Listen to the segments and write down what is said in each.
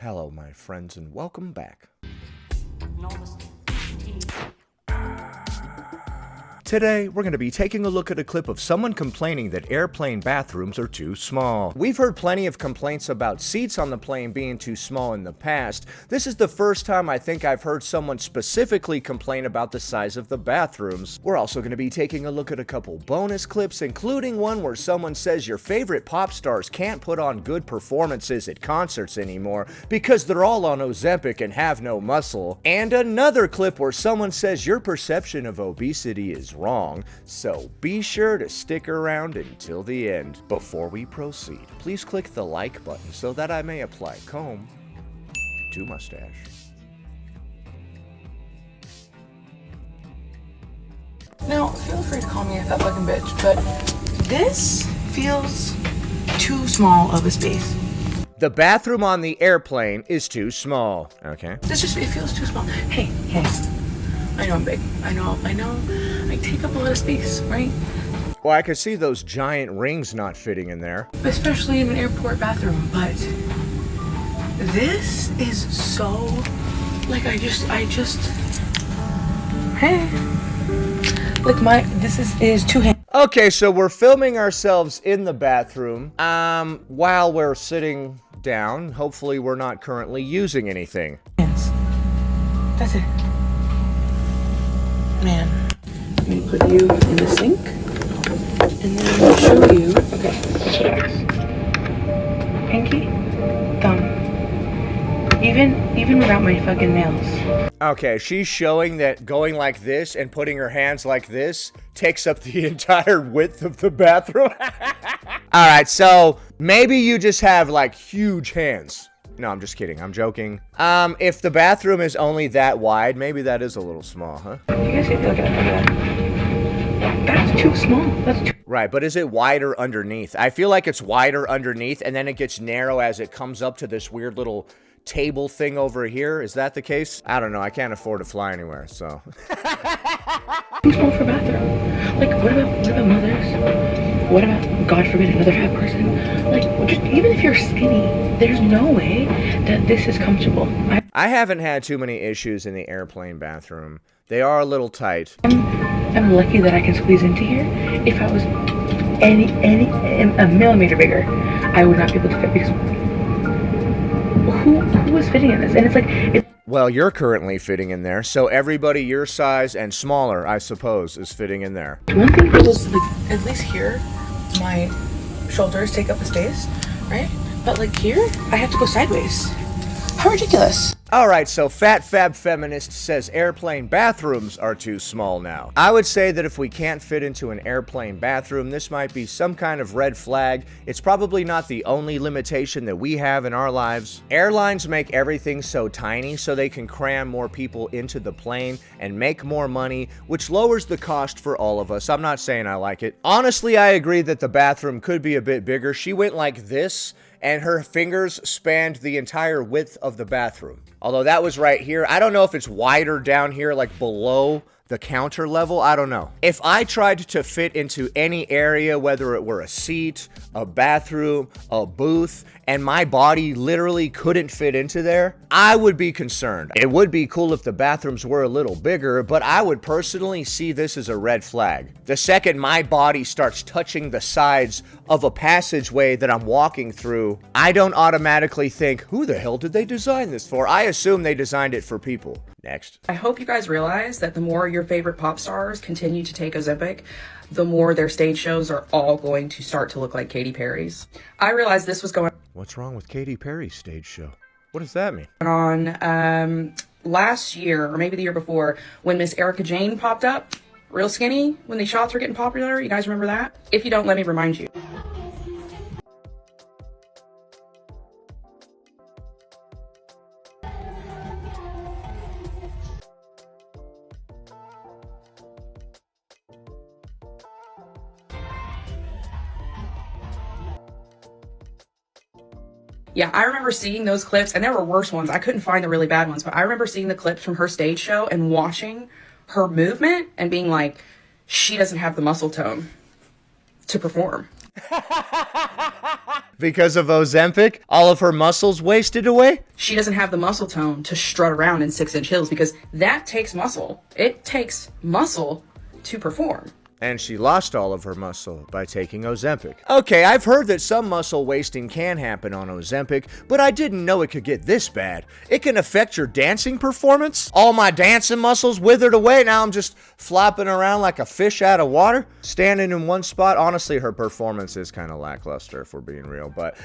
Hello, my friends, and welcome back. Today, we're going to be taking a look at a clip of someone complaining that airplane bathrooms are too small. We've heard plenty of complaints about seats on the plane being too small in the past. This is the first time I think I've heard someone specifically complain about the size of the bathrooms. We're also going to be taking a look at a couple bonus clips, including one where someone says your favorite pop stars can't put on good performances at concerts anymore because they're all on Ozempic and have no muscle. And another clip where someone says your perception of obesity is wrong, so be sure to stick around until the end. Before we proceed, please click the like button so that I may apply comb to mustache. Now, feel free to call me a fat fucking bitch, but this feels too small of a space. The bathroom on the airplane is too small. Okay. It feels too small. Hey. I know I'm big. I know. I take up a lot of space, right? Well, I could see those giant rings not fitting in there. Especially in an airport bathroom, but this is so, like, hey. Like this is two hands. Okay, so we're filming ourselves in the bathroom, while we're sitting down. Hopefully we're not currently using anything. That's it. Man, I'm gonna put you in the sink, and then I'm gonna show you. Okay, let's show this. Pinky, thumb. Even without my fucking nails. Okay, she's showing that going like this and putting her hands like this takes up the entire width of the bathroom. Alright, so maybe you just have like huge hands. No, I'm just kidding. I'm joking. If the bathroom is only that wide, maybe that is a little small, huh? You guys look at that. That's too small. That's too. Right, but is it wider underneath? I feel like it's wider underneath, and then it gets narrow as it comes up to this weird little table thing over here. Is that the case? I don't know. I can't afford to fly anywhere, so. Too small for bathroom. Like, what about mothers? What about, God forbid, another fat person? Like, just even if you're skinny, there's no way that this is comfortable. I haven't had too many issues in the airplane bathroom. They are a little tight. I'm lucky that I can squeeze into here. If I was a millimeter bigger, I would not be able to fit because who is fitting in this? And it's like well, you're currently fitting in there, so everybody your size and smaller, I suppose, is fitting in there. One thing that was like, at least here, my shoulders take up the space, right? But like here, I have to go sideways. How ridiculous. Alright, so Fat Fab Feminist says airplane bathrooms are too small now. I would say that if we can't fit into an airplane bathroom, this might be some kind of red flag. It's probably not the only limitation that we have in our lives. Airlines make everything so tiny so they can cram more people into the plane and make more money, which lowers the cost for all of us. I'm not saying I like it. Honestly, I agree that the bathroom could be a bit bigger. She went like this, and her fingers spanned the entire width of the bathroom. Although that was right here. I don't know if it's wider down here, like below the counter level. I don't know. If I tried to fit into any area, whether it were a seat, a bathroom, a booth, and my body literally couldn't fit into there, I would be concerned. It would be cool if the bathrooms were a little bigger, but I would personally see this as a red flag. The second my body starts touching the sides of a passageway that I'm walking through, I don't automatically think, who the hell did they design this for? I assume they designed it for people. Next. I hope you guys realize that the more your favorite pop stars continue to take Ozempic, the more their stage shows are all going to start to look like Katy Perry's. I realized this was going What's wrong with Katy Perry's stage show? What does that mean? on last year, or maybe the year before, when Miss Erica Jane popped up, real skinny, when the shots were getting popular. You guys remember that? If you don't, let me remind you. Yeah, I remember seeing those clips, and there were worse ones. I couldn't find the really bad ones, but I remember seeing the clips from her stage show and watching her movement and being like, she doesn't have the muscle tone to perform. Because of Ozempic? All of her muscles wasted away? She doesn't have the muscle tone to strut around in 6-inch heels because that takes muscle. It takes muscle to perform. And she lost all of her muscle by taking Ozempic. Okay, I've heard that some muscle wasting can happen on Ozempic, but I didn't know it could get this bad. It can affect your dancing performance? All my dancing muscles withered away, now I'm just flopping around like a fish out of water? Standing in one spot? Honestly, her performance is kind of lackluster, if we're being real, but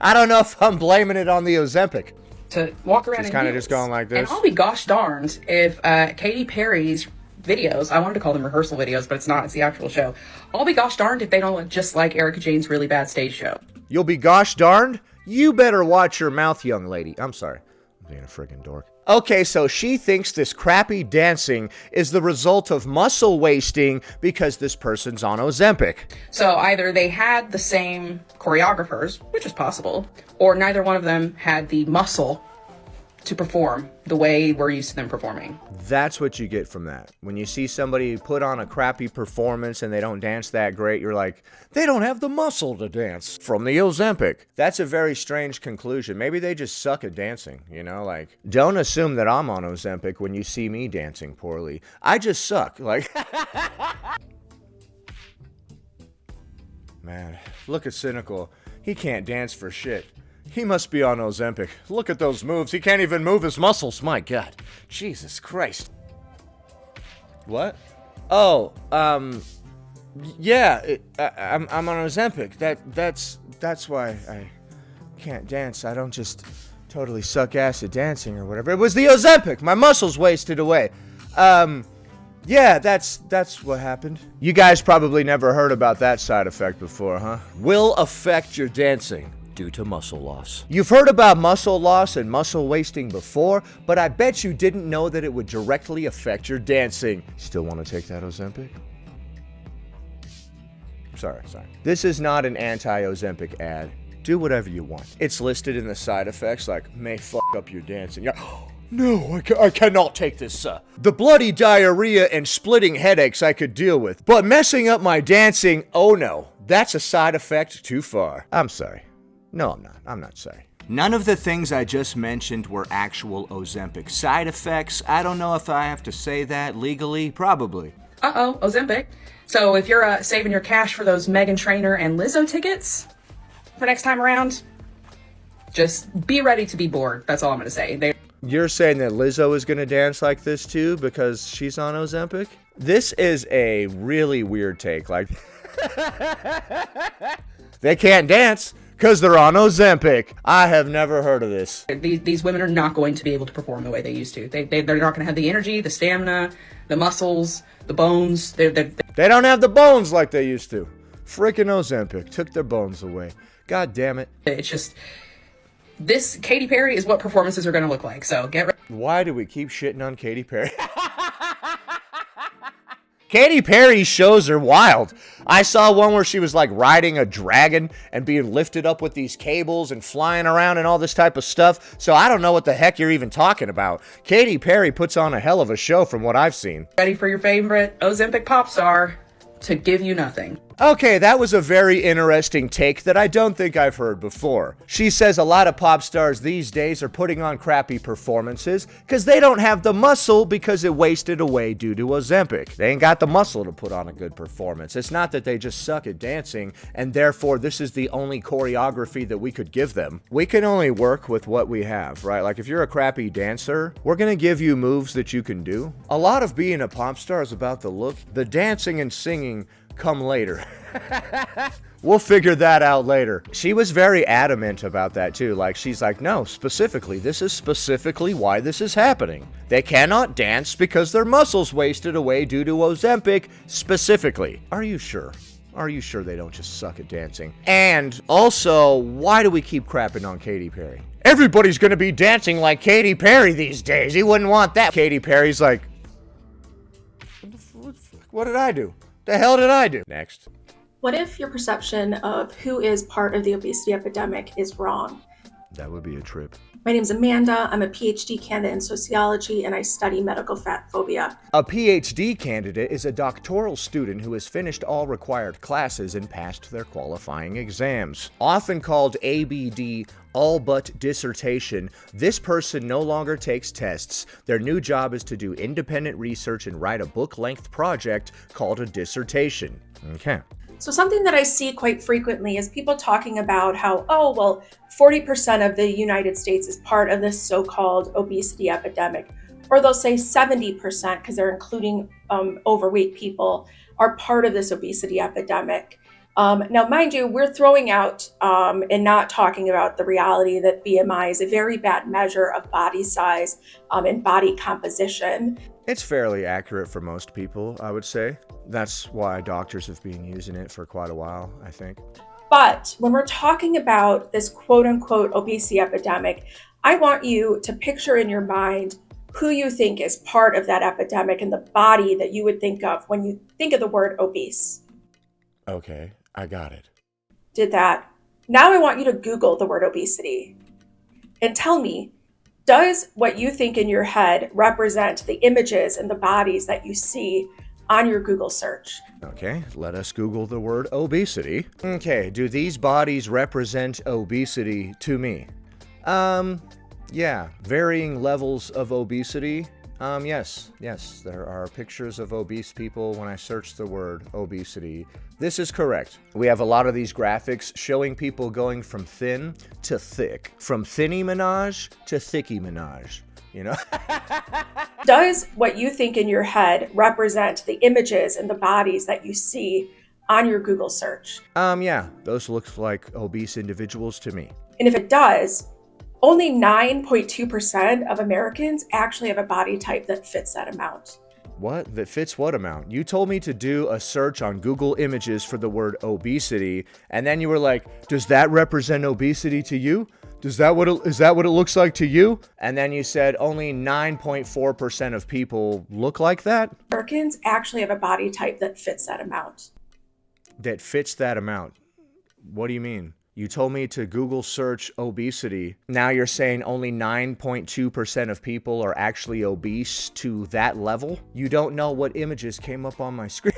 I don't know if I'm blaming it on the Ozempic. To walk around She's kind of just going like this. And I'll be gosh darned if Katy Perry's videos, I wanted to call them rehearsal videos, but it's not, it's the actual show. I'll be gosh darned if they don't look just like Erika Jayne's really bad stage show. You'll be gosh darned? You better watch your mouth, young lady. I'm sorry. I'm being a friggin' dork. Okay, so she thinks this crappy dancing is the result of muscle wasting because this person's on Ozempic. So either they had the same choreographers, which is possible, or neither one of them had the muscle to perform the way we're used to them performing. That's what you get from that. When you see somebody put on a crappy performance and they don't dance that great, you're like, they don't have the muscle to dance from the Ozempic. That's a very strange conclusion. Maybe they just suck at dancing, you know? Like, don't assume that I'm on Ozempic when you see me dancing poorly. I just suck. Like, man, look at Cynical. He can't dance for shit. He must be on Ozempic. Look at those moves. He can't even move his muscles. My God. Jesus Christ. What? Oh, yeah, I'm on Ozempic. That's why I can't dance. I don't just totally suck ass at dancing or whatever. It was the Ozempic. My muscles wasted away. Yeah, that's what happened. You guys probably never heard about that side effect before, huh? Will affect your dancing due to muscle loss. You've heard about muscle loss and muscle wasting before, but I bet you didn't know that it would directly affect your dancing. Still want to take that Ozempic? Sorry. This is not an anti-Ozempic ad. Do whatever you want. It's listed in the side effects like, may fuck up your dancing. No, I cannot take this, The bloody diarrhea and splitting headaches I could deal with, but messing up my dancing, oh no. That's a side effect too far. I'm sorry. No, I'm not. I'm not sorry. None of the things I just mentioned were actual Ozempic side effects. I don't know if I have to say that legally. Probably. Uh-oh, Ozempic. So if you're saving your cash for those Meghan Trainor and Lizzo tickets for next time around, just be ready to be bored. That's all I'm going to say. You're saying that Lizzo is going to dance like this too because she's on Ozempic? This is a really weird take. Like, they can't dance because they're on Ozempic. I have never heard of this. These women are not going to be able to perform the way they used to. They're not going to have the energy, the stamina, the muscles, the bones. They don't have the bones like they used to. Freaking Ozempic took their bones away. God damn it. It's just, this Katy Perry is what performances are going to look like. So get ready. Why do we keep shitting on Katy Perry? Katy Perry's shows are wild. I saw one where she was like riding a dragon and being lifted up with these cables and flying around and all this type of stuff. So I don't know what the heck you're even talking about. Katy Perry puts on a hell of a show from what I've seen. Ready for your favorite Ozempic pop star to give you nothing. Okay, that was a very interesting take that I don't think I've heard before. She says a lot of pop stars these days are putting on crappy performances because they don't have the muscle because it wasted away due to Ozempic. They ain't got the muscle to put on a good performance. It's not that they just suck at dancing and therefore this is the only choreography that we could give them. We can only work with what we have, right? Like if you're a crappy dancer, we're gonna give you moves that you can do. A lot of being a pop star is about the look. The dancing and singing come later. We'll figure that out later. She was very adamant about that too. Like she's like, no, specifically, this is specifically why this is happening. They cannot dance because their muscles wasted away due to Ozempic specifically. Are you sure? Are you sure they don't just suck at dancing? And also, why do we keep crapping on Katy Perry? Everybody's gonna be dancing like Katy Perry these days. You wouldn't want that. Katy Perry's like, what did I do? The hell did I do? Next. What if your perception of who is part of the obesity epidemic is wrong? That would be a trip. My name's Amanda. I'm a PhD candidate in sociology, and I study medical fat phobia. A PhD candidate is a doctoral student who has finished all required classes and passed their qualifying exams. Often called ABD, all but dissertation, this person no longer takes tests. Their new job is to do independent research and write a book-length project called a dissertation. Okay. So something that I see quite frequently is people talking about how, 40% of the United States is part of this so-called obesity epidemic. Or they'll say 70%, because they're including overweight people, are part of this obesity epidemic. Now, mind you, we're throwing out and not talking about the reality that BMI is a very bad measure of body size and body composition. It's fairly accurate for most people, I would say. That's why doctors have been using it for quite a while, I think. But when we're talking about this quote-unquote obesity epidemic, I want you to picture in your mind who you think is part of that epidemic and the body that you would think of when you think of the word obese. Okay, I got it. Did that. Now I want you to Google the word obesity and tell me, does what you think in your head represent the images and the bodies that you see on your Google search? Okay, let us Google the word obesity. Okay, do these bodies represent obesity to me? Yeah, varying levels of obesity. Yes, there are pictures of obese people when I search the word obesity. This is correct. We have a lot of these graphics showing people going from thin to thick, from thinny menage to thicky menage, you know? Does what you think in your head represent the images and the bodies that you see on your Google search? Yeah, those look like obese individuals to me. And if it does, only 9.2% of Americans actually have a body type that fits that amount. What? That fits what amount? You told me to do a search on Google Images for the word obesity, and then you were like, does that represent obesity to you? Is that what it looks like to you? And then you said only 9.4% of people look like that? Americans actually have a body type that fits that amount. That fits that amount. What do you mean? You told me to Google search obesity. Now you're saying only 9.2% of people are actually obese to that level? You don't know what images came up on my screen.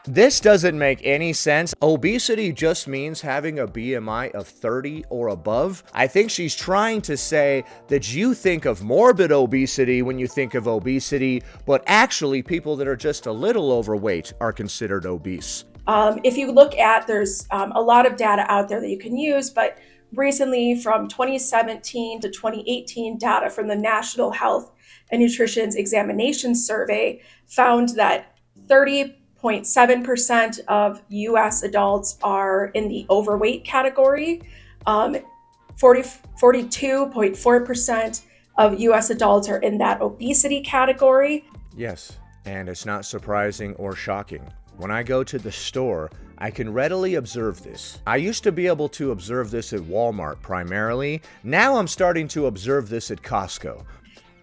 This doesn't make any sense. Obesity just means having a BMI of 30 or above. I think she's trying to say that you think of morbid obesity when you think of obesity, but actually people that are just a little overweight are considered obese. If you look at, there's a lot of data out there that you can use, but recently from 2017 to 2018 data from the National Health and Nutrition's Examination Survey found that 30.7% of US adults are in the overweight category. 42.4% of US adults are in that obesity category. Yes, and it's not surprising or shocking. When I go to the store, I can readily observe this. I used to be able to observe this at Walmart primarily. Now I'm starting to observe this at Costco.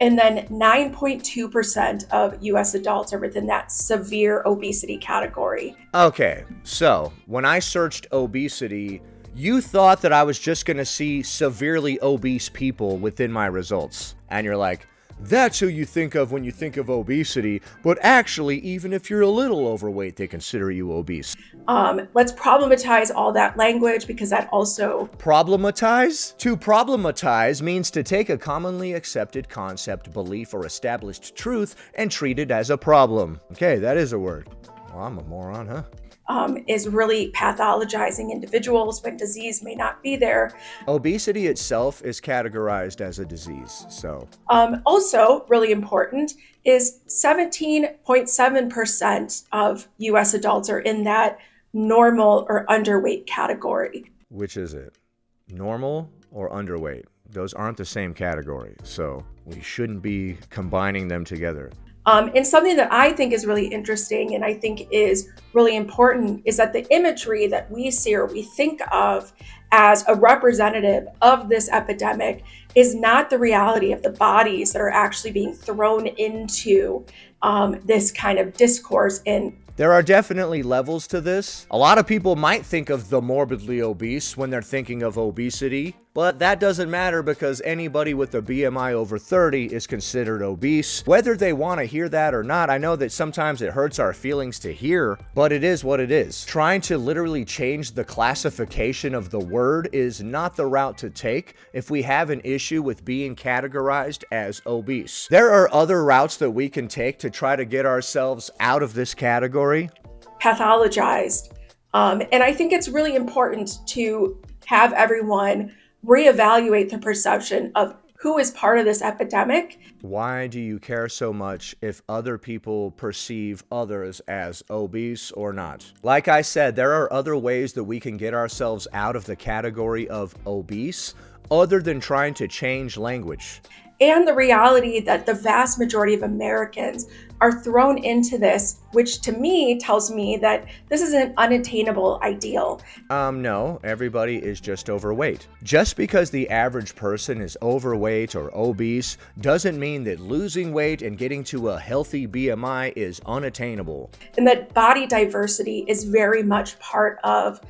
And then 9.2% of US adults are within that severe obesity category. Okay, so when I searched obesity, you thought that I was just gonna see severely obese people within my results. And you're like, that's who you think of when you think of obesity, but actually, even if you're a little overweight, they consider you obese. Let's problematize all that language because that also... Problematize? To problematize means to take a commonly accepted concept, belief, or established truth and treat it as a problem. Okay, that is a word. Well, I'm a moron, huh? Is really pathologizing individuals when disease may not be there. Obesity itself is categorized as a disease, so. Also, really important, is 17.7% of US adults are in that normal or underweight category. Which is it? Normal or underweight? Those aren't the same category, so we shouldn't be combining them together. And something that I think is really interesting and I think is really important is that the imagery that we see or we think of as a representative of this epidemic is not the reality of the bodies that are actually being thrown into this kind of discourse and There are definitely levels to this. A lot of people might think of the morbidly obese when they're thinking of obesity, but that doesn't matter because anybody with a BMI over 30 is considered obese. Whether they want to hear that or not, I know that sometimes it hurts our feelings to hear, but it is what it is. Trying to literally change the classification of the word is not the route to take if we have an issue with being categorized as obese. There are other routes that we can take to try to get ourselves out of this category. Pathologized. And I think it's really important to have everyone reevaluate the perception of who is part of this epidemic. Why do you care so much if other people perceive others as obese or not? Like I said, there are other ways that we can get ourselves out of the category of obese other than trying to change language. And the reality that the vast majority of Americans are thrown into this, which to me tells me that this is an unattainable ideal. No, everybody is just overweight. Just because the average person is overweight or obese doesn't mean that losing weight and getting to a healthy BMI is unattainable. And that body diversity is very much part of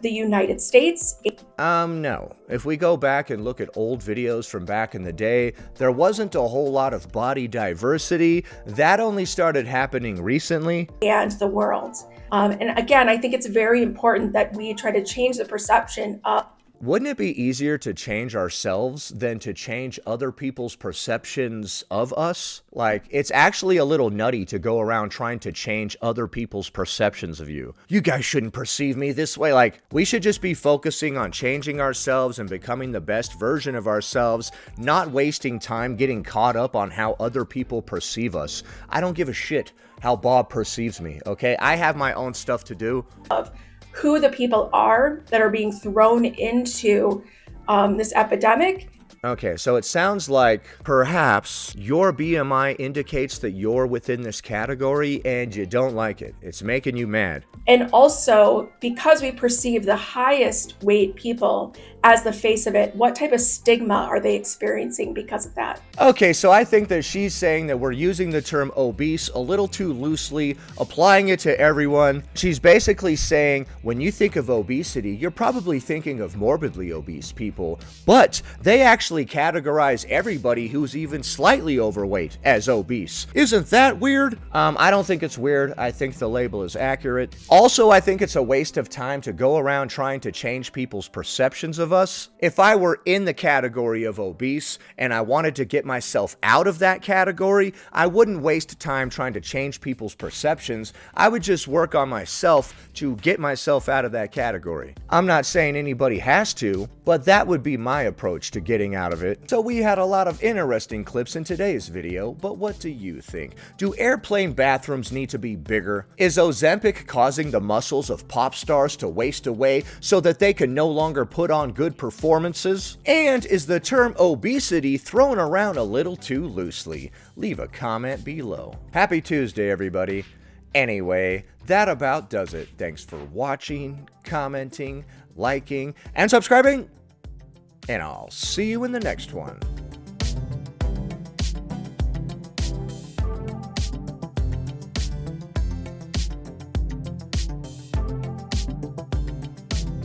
the United States. No. If we go back and look at old videos from back in the day, there wasn't a whole lot of body diversity. That only started happening recently. And the world. And again, I think it's very important that we try to change the perception of. Wouldn't it be easier to change ourselves than to change other people's perceptions of us? Like, it's actually a little nutty to go around trying to change other people's perceptions of you. You guys shouldn't perceive me this way. Like, we should just be focusing on changing ourselves and becoming the best version of ourselves, not wasting time getting caught up on how other people perceive us. I don't give a shit how Bob perceives me, okay? I have my own stuff to do. Of who the people are that are being thrown into this epidemic. Okay, so it sounds like perhaps your BMI indicates that you're within this category and you don't like it. It's making you mad. And also, because we perceive the highest weight people as the face of it, what type of stigma are they experiencing because of that? Okay, so I think that she's saying that we're using the term obese a little too loosely, applying it to everyone. She's basically saying when you think of obesity, you're probably thinking of morbidly obese people, but they actually categorize everybody who's even slightly overweight as obese. Isn't that weird? I don't think it's weird. I think the label is accurate. Also, I think it's a waste of time to go around trying to change people's perceptions of us. If I were in the category of obese and I wanted to get myself out of that category, I wouldn't waste time trying to change people's perceptions. I would just work on myself to get myself out of that category. I'm not saying anybody has to, but that would be my approach to getting out of it. So we had a lot of interesting clips in today's video, but what do you think? Do airplane bathrooms need to be bigger? Is Ozempic causing the muscles of pop stars to waste away so that they can no longer put on good performances? And is the term obesity thrown around a little too loosely? Leave a comment below. Happy Tuesday, everybody. Anyway, that about does it. Thanks for watching, commenting, liking, and subscribing. And I'll see you in the next one.